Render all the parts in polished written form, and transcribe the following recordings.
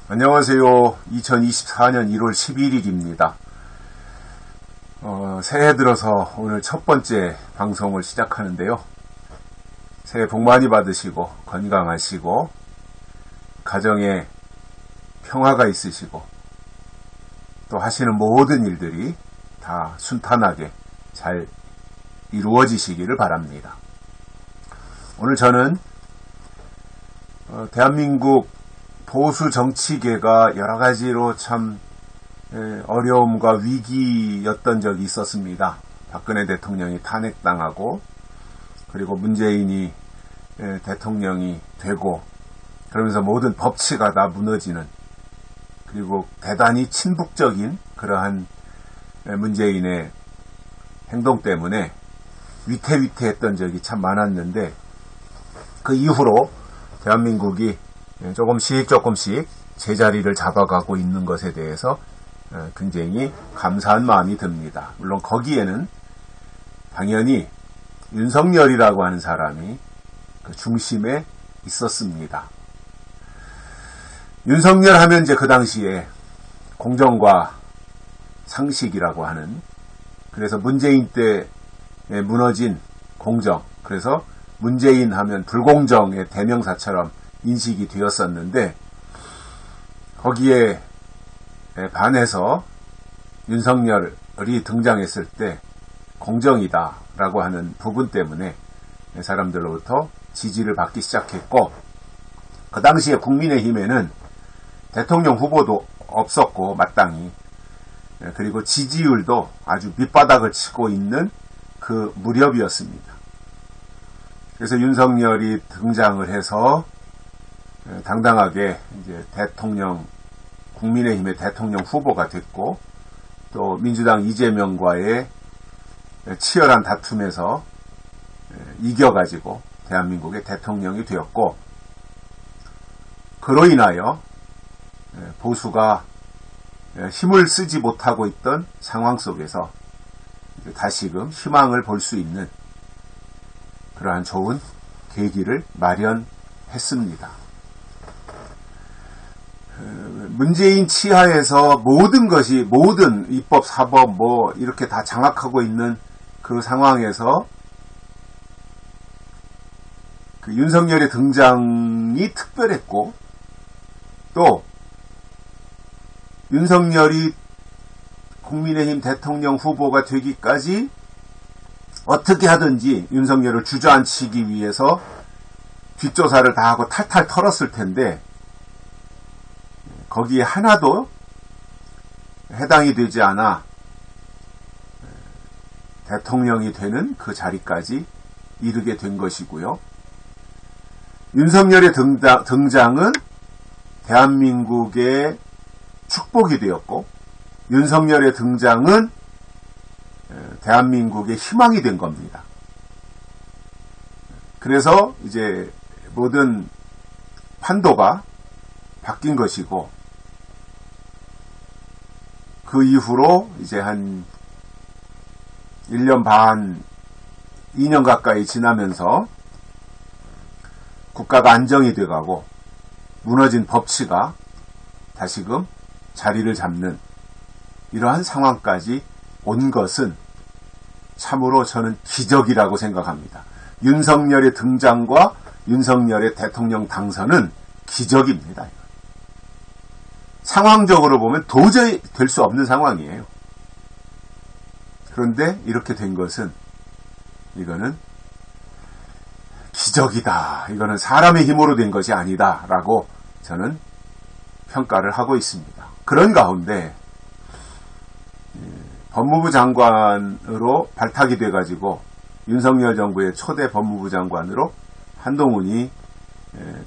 안녕하세요. 2024년 1월 11일입니다. 새해 들어서 오늘 첫 번째 방송을 시작하는데요. 새해 복 많이 받으시고 건강하시고 가정에 평화가 있으시고 또 하시는 모든 일들이 다 순탄하게 잘 이루어지시기를 바랍니다. 오늘 저는 대한민국 보수 정치계가 여러 가지로 참 어려움과 위기였던 적이 있었습니다. 박근혜 대통령이 탄핵당하고 그리고 문재인이 대통령이 되고 그러면서 모든 법치가 다 무너지는, 그리고 대단히 친북적인 그러한 문재인의 행동 때문에 위태위태했던 적이 참 많았는데, 그 이후로 대한민국이 조금씩 제자리를 잡아가고 있는 것에 대해서 굉장히 감사한 마음이 듭니다. 물론 거기에는 당연히 윤석열이라고 하는 사람이 그 중심에 있었습니다. 윤석열 하면 이제 그 당시에 공정과 상식이라고 하는, 그래서 문재인 때 무너진 공정, 그래서 문재인 하면 불공정의 대명사처럼 인식이 되었었는데, 거기에 반해서 윤석열이 등장했을 때 공정이다라고 하는 부분 때문에 사람들로부터 지지를 받기 시작했고, 그 당시에 국민의힘에는 대통령 후보도 없었고 마땅히, 그리고 지지율도 아주 밑바닥을 치고 있는 그 무렵이었습니다. 그래서 윤석열이 등장을 해서 당당하게 이제 국민의힘의 대통령 후보가 됐고, 또 민주당 이재명과의 치열한 다툼에서 이겨가지고 대한민국의 대통령이 되었고, 그로 인하여 보수가 힘을 쓰지 못하고 있던 상황 속에서 다시금 희망을 볼 수 있는 그러한 좋은 계기를 마련했습니다. 문재인 치하에서 모든 것이, 모든 입법, 사법 이렇게 다 장악하고 있는 그 상황에서 그 윤석열의 등장이 특별했고, 또 윤석열이 국민의힘 대통령 후보가 되기까지 어떻게 하든지 윤석열을 주저앉히기 위해서 뒷조사를 다 하고 탈탈 털었을 텐데, 거기에 하나도 해당이 되지 않아 대통령이 되는 그 자리까지 이르게 된 것이고요. 윤석열의 등장은 대한민국의 축복이 되었고, 윤석열의 등장은 대한민국의 희망이 된 겁니다. 그래서 이제 모든 판도가 바뀐 것이고, 그 이후로 이제 한 1년 반, 2년 가까이 지나면서 국가가 안정이 돼가고 무너진 법치가 다시금 자리를 잡는 이러한 상황까지 온 것은 참으로 저는 기적이라고 생각합니다. 윤석열의 등장과 윤석열의 대통령 당선은 기적입니다. 상황적으로 보면 도저히 될 수 없는 상황이에요. 그런데 이렇게 된 것은, 이거는 기적이다. 이거는 사람의 힘으로 된 것이 아니다라고 저는 평가를 하고 있습니다. 그런 가운데 법무부 장관으로 발탁이 돼가지고 윤석열 정부의 초대 법무부 장관으로 한동훈이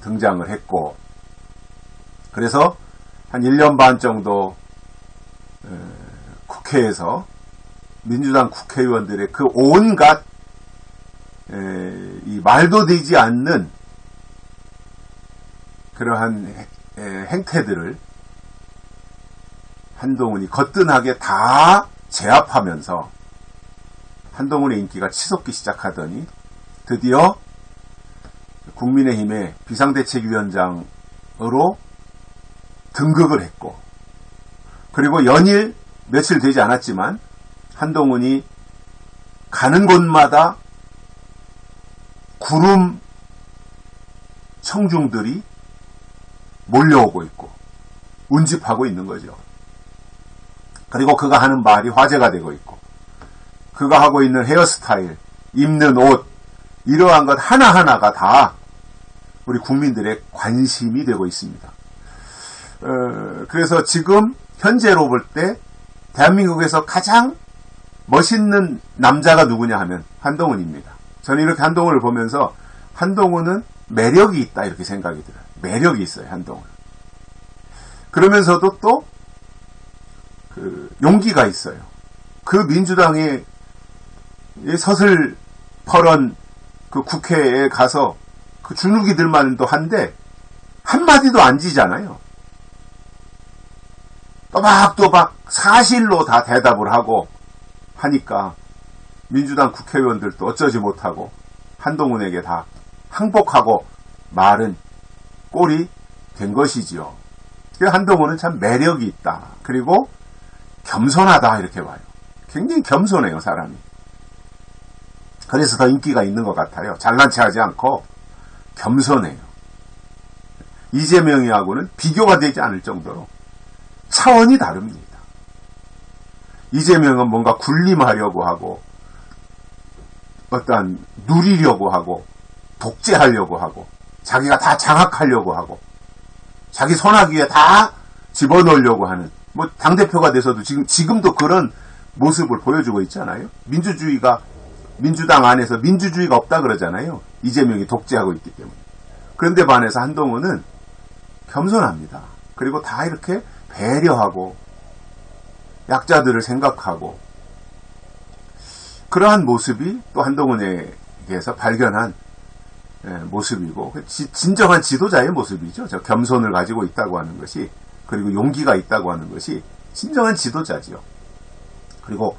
등장을 했고, 그래서 한 1년 반 정도 국회에서 민주당 국회의원들의 그 온갖 이 말도 되지 않는 그러한 행태들을 한동훈이 거뜬하게 다 제압하면서 한동훈의 인기가 치솟기 시작하더니 드디어 국민의힘의 비상대책위원장으로 등극을 했고, 그리고 연일 며칠 되지 않았지만 한동훈이 가는 곳마다 구름 청중들이 몰려오고 있고 운집하고 있는 거죠. 그리고 그가 하는 말이 화제가 되고 있고, 그가 하고 있는 헤어스타일, 입는 옷, 이러한 것 하나하나가 다 우리 국민들의 관심이 되고 있습니다. 그래서 지금 현재로 볼 때 대한민국에서 가장 멋있는 남자가 누구냐 하면 한동훈입니다. 저는 이렇게 한동훈을 보면서 한동훈은 매력이 있다 이렇게 생각이 들어요. 매력이 있어요, 한동훈. 그러면서도 또 용기가 있어요. 그 민주당의 서슬퍼런 그 국회에 가서 그 주눅이들만도 한데 한마디도 안 지잖아요. 또박또박 사실로 다 대답을 하고 하니까 민주당 국회의원들도 어쩌지 못하고 한동훈에게 다 항복하고 말은 꼴이 된 것이지요. 한동훈은 참 매력이 있다. 그리고 겸손하다 이렇게 봐요. 굉장히 겸손해요, 사람이. 그래서 더 인기가 있는 것 같아요. 잘난 체하지 않고 겸손해요. 이재명이하고는 비교가 되지 않을 정도로 차원이 다릅니다. 이재명은 뭔가 군림하려고 하고 어떠한 누리려고 하고 독재하려고 하고 자기가 다 장악하려고 하고 자기 손아귀에 다 집어넣으려고 하는, 뭐 당대표가 돼서도 지금도 그런 모습을 보여주고 있잖아요. 민주당 안에서 민주주의가 없다 그러잖아요. 이재명이 독재하고 있기 때문에. 그런데 반해서 한동훈은 겸손합니다. 그리고 다 이렇게 배려하고 약자들을 생각하고, 그러한 모습이 또 한동훈에게서 발견한 모습이고 진정한 지도자의 모습이죠. 저 겸손을 가지고 있다고 하는 것이, 그리고 용기가 있다고 하는 것이 진정한 지도자지요. 그리고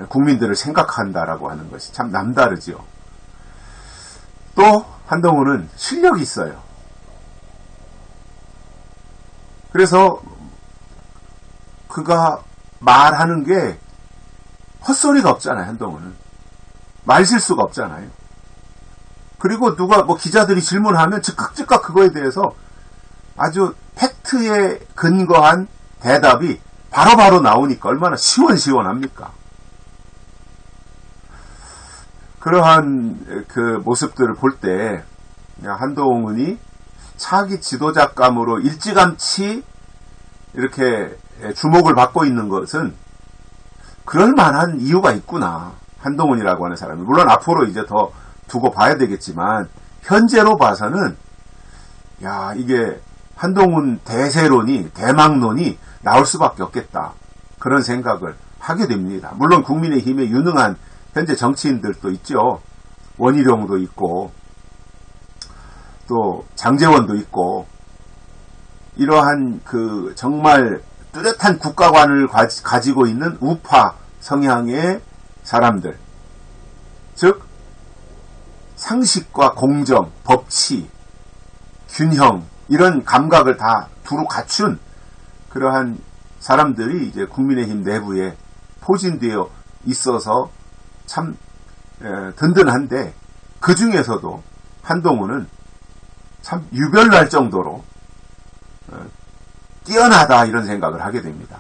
국민들을 생각한다라고 하는 것이 참 남다르지요. 또 한동훈은 실력이 있어요. 그래서 그가 말하는 게 헛소리가 없잖아요. 한동훈은 말실수가 없잖아요. 그리고 누가 뭐 기자들이 질문하면 즉각 그거에 대해서 아주 팩트에 근거한 대답이 바로바로 나오니까 얼마나 시원시원합니까? 그러한 그 모습들을 볼 때 한동훈이 차기 지도자감으로 일찌감치 이렇게 주목을 받고 있는 것은 그럴 만한 이유가 있구나. 한동훈이라고 하는 사람이. 물론 앞으로 이제 더 두고 봐야 되겠지만 현재로 봐서는 이게 한동훈 대세론이, 대망론이 나올 수밖에 없겠다. 그런 생각을 하게 됩니다. 물론 국민의힘에 유능한 현재 정치인들도 있죠. 원희룡도 있고 또 장제원도 있고, 이러한 그 정말 뚜렷한 국가관을 가지고 있는 우파 성향의 사람들, 즉 상식과 공정, 법치, 균형 이런 감각을 다 두루 갖춘 그러한 사람들이 이제 국민의힘 내부에 포진되어 있어서 참 든든한데, 그 중에서도 한동훈은 참 유별날 정도로 뛰어나다 이런 생각을 하게 됩니다.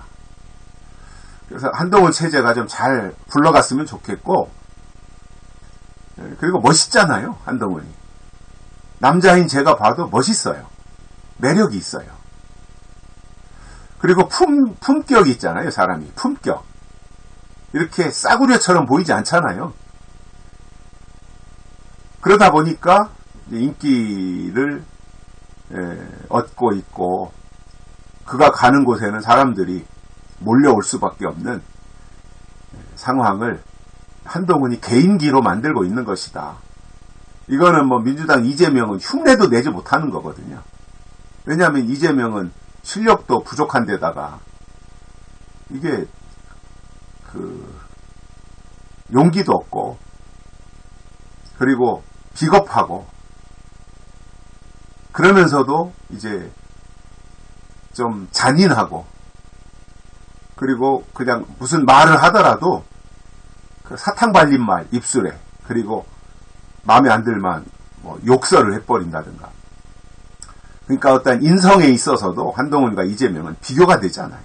그래서 한동훈 체제가 좀 잘 굴러갔으면 좋겠고, 그리고 멋있잖아요. 한동훈이. 남자인 제가 봐도 멋있어요. 매력이 있어요. 그리고 품격이 있잖아요. 사람이. 품격. 이렇게 싸구려처럼 보이지 않잖아요. 그러다 보니까 인기를 얻고 있고, 그가 가는 곳에는 사람들이 몰려올 수밖에 없는 상황을 한동훈이 개인기로 만들고 있는 것이다. 이거는 뭐 민주당 이재명은 흉내도 내지 못하는 거거든요. 왜냐하면 이재명은 실력도 부족한 데다가 이게 용기도 없고, 그리고 비겁하고, 그러면서도 이제 좀 잔인하고, 그리고 그냥 무슨 말을 하더라도 그 사탕 발린 말 입술에, 그리고 마음에 안 들만 뭐 욕설을 해버린다든가. 그러니까 어떤 인성에 있어서도 한동훈과 이재명은 비교가 되잖아요.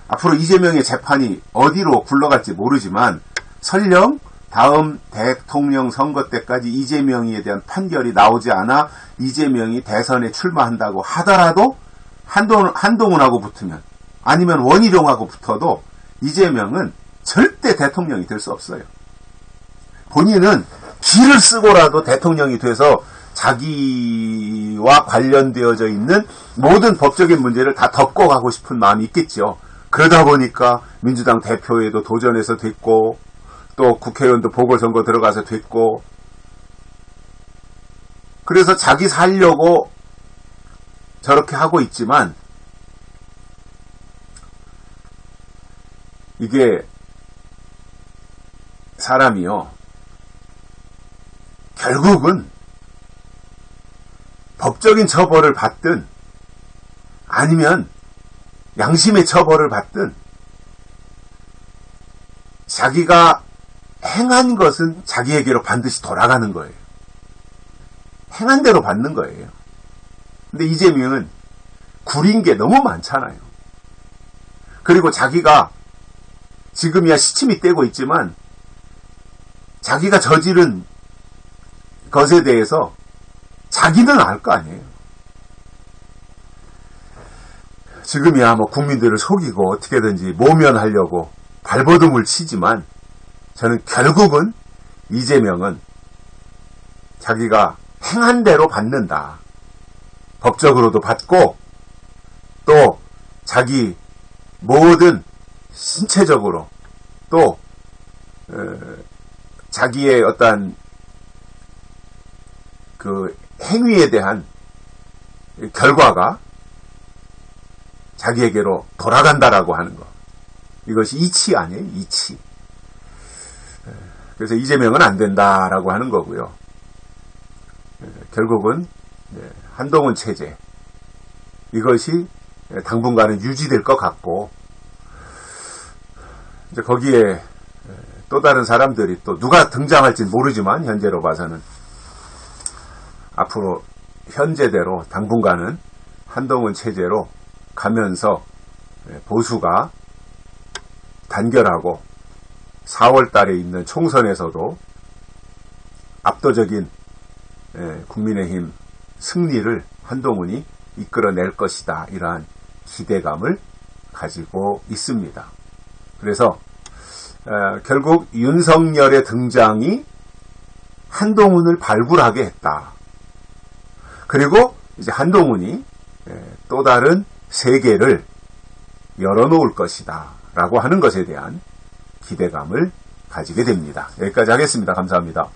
앞으로 이재명의 재판이 어디로 굴러갈지 모르지만 설령 다음 대통령 선거 때까지 이재명에 대한 판결이 나오지 않아 이재명이 대선에 출마한다고 하더라도 한동훈하고 붙으면, 아니면 원희룡하고 붙어도 이재명은 절대 대통령이 될 수 없어요. 본인은 기를 쓰고라도 대통령이 돼서 자기와 관련되어져 있는 모든 법적인 문제를 다 덮고 가고 싶은 마음이 있겠죠. 그러다 보니까 민주당 대표에도 도전해서 됐고, 또 국회의원도 보궐선거 들어가서 됐고, 그래서 자기 살려고 저렇게 하고 있지만, 이게 사람이요, 결국은 법적인 처벌을 받든 아니면 양심의 처벌을 받든 자기가 행한 것은 자기에게로 반드시 돌아가는 거예요. 행한 대로 받는 거예요. 근데 이재명은 구린 게 너무 많잖아요. 그리고 자기가 지금이야 시침이 떼고 있지만 자기가 저지른 것에 대해서 자기는 알 거 아니에요. 지금이야 뭐 국민들을 속이고 어떻게든지 모면하려고 발버둥을 치지만, 저는 결국은 이재명은 자기가 행한 대로 받는다. 법적으로도 받고, 또 자기 모든 신체적으로, 또 자기의 어떤 그 행위에 대한 결과가 자기에게로 돌아간다라고 하는 거. 이것이 이치 아니에요, 이치. 그래서 이재명은 안 된다라고 하는 거고요. 결국은 한동훈 체제, 이것이 당분간은 유지될 것 같고, 이제 거기에 또 다른 사람들이 또 누가 등장할지는 모르지만, 현재로 봐서는 앞으로 현재대로 당분간은 한동훈 체제로 가면서 보수가 단결하고 4월 달에 있는 총선에서도 압도적인 국민의힘 승리를 한동훈이 이끌어낼 것이다. 이러한 기대감을 가지고 있습니다. 그래서 결국 윤석열의 등장이 한동훈을 발굴하게 했다. 그리고 이제 한동훈이 또 다른 세계를 열어놓을 것이다 라고 하는 것에 대한 기대감을 가지게 됩니다. 여기까지 하겠습니다. 감사합니다.